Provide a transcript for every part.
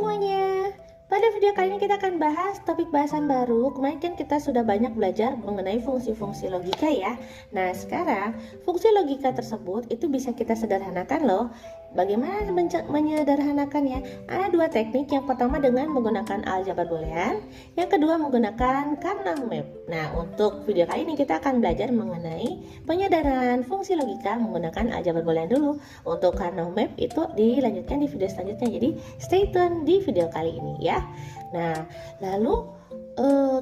semuanya, pada video kali ini kita akan bahas topik bahasan baru. Kemarin kan kita sudah banyak belajar mengenai fungsi-fungsi logika ya. Nah sekarang fungsi logika tersebut itu bisa kita sederhanakan loh. Bagaimana menyederhanakannya? Ada dua teknik. Yang pertama dengan menggunakan aljabar boolean, yang kedua menggunakan Karnaugh map. Nah untuk video kali ini kita akan belajar mengenai penyederhanaan fungsi logika menggunakan aljabar boolean dulu. Untuk Karnaugh map itu dilanjutkan di video selanjutnya. Jadi stay tune di video kali ini ya. Nah lalu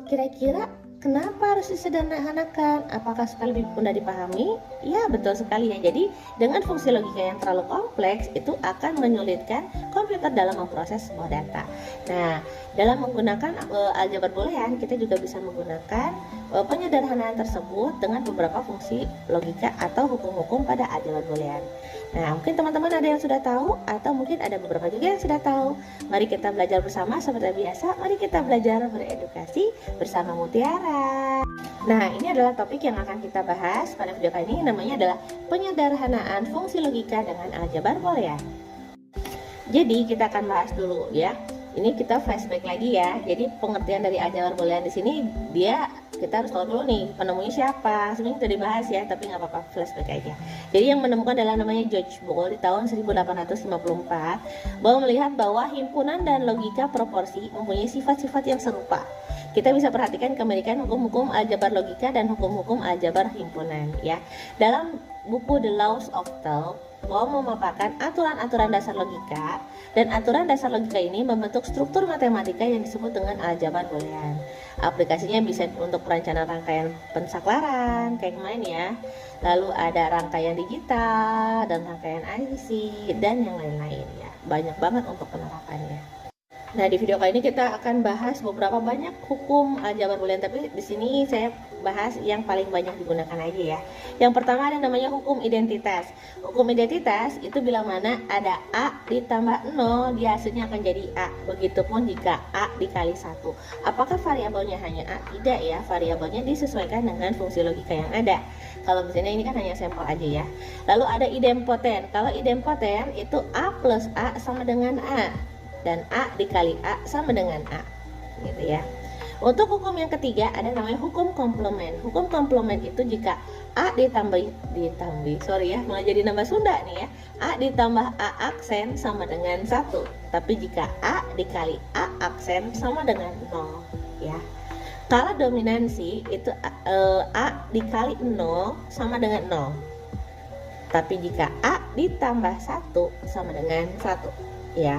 kira-kira kenapa harus disederhanakan? Apakah sekali lebih mudah dipahami? Ya betul sekali ya. Jadi dengan fungsi logika yang terlalu kompleks itu akan menyulitkan komputer dalam memproses sebuah data. Nah dalam menggunakan aljabar boolean kita juga bisa menggunakan penyederhanaan tersebut dengan beberapa fungsi logika atau hukum-hukum pada aljabar boolean. Nah mungkin teman-teman ada yang sudah tahu atau mungkin ada beberapa juga yang sudah tahu. Mari kita belajar bersama seperti biasa. Mari kita belajar beredukasi bersama Mutiara. Nah ini adalah topik yang akan kita bahas pada video kali ini, namanya adalah penyederhanaan fungsi logika dengan aljabar boolean. Jadi kita akan bahas dulu ya. Ini kita flashback lagi ya. Jadi pengertian dari aljabar boolean di sini kita harus tahu dulu nih penemunya siapa. Sebenarnya sudah dibahas ya, tapi nggak apa-apa, flashback aja. Jadi yang menemukan adalah namanya George Boole di tahun 1854. Bahwa melihat bahwa himpunan dan logika proporsi mempunyai sifat-sifat yang serupa. Kita bisa perhatikan kemiripan hukum-hukum aljabar logika dan hukum-hukum aljabar himpunan ya. Dalam buku The Laws of Thought, Boole memaparkan aturan-aturan dasar logika, dan aturan dasar logika ini membentuk struktur matematika yang disebut dengan aljabar boolean. Aplikasinya bisa untuk perencanaan rangkaian pensaklaran kayak kemarin ya. Lalu ada rangkaian digital dan rangkaian IC dan yang lain-lain ya. Banyak banget untuk penerapannya. Nah di video kali ini kita akan bahas beberapa banyak hukum aljabar boolean, tapi di sini saya bahas yang paling banyak digunakan aja ya. Yang pertama ada namanya hukum identitas. Hukum identitas itu bila mana ada A ditambah 0, dia hasilnya akan jadi A. Begitupun jika A dikali 1. Apakah variabelnya hanya A? Tidak ya, variabelnya disesuaikan dengan fungsi logika yang ada. Kalau misalnya ini kan hanya sampel aja ya. Lalu ada idempoten. Kalau idempoten itu A plus A sama dengan A, dan A dikali A sama dengan A gitu ya. Untuk hukum yang ketiga ada namanya hukum komplement. Hukum komplement itu jika A malah jadi nambah Sunda nih ya. A ditambah A aksen sama dengan 1. Tapi jika A dikali A aksen sama dengan 0 ya. Kalau dominansi itu A dikali 0 sama dengan 0. Tapi jika A ditambah 1 sama dengan 1 ya.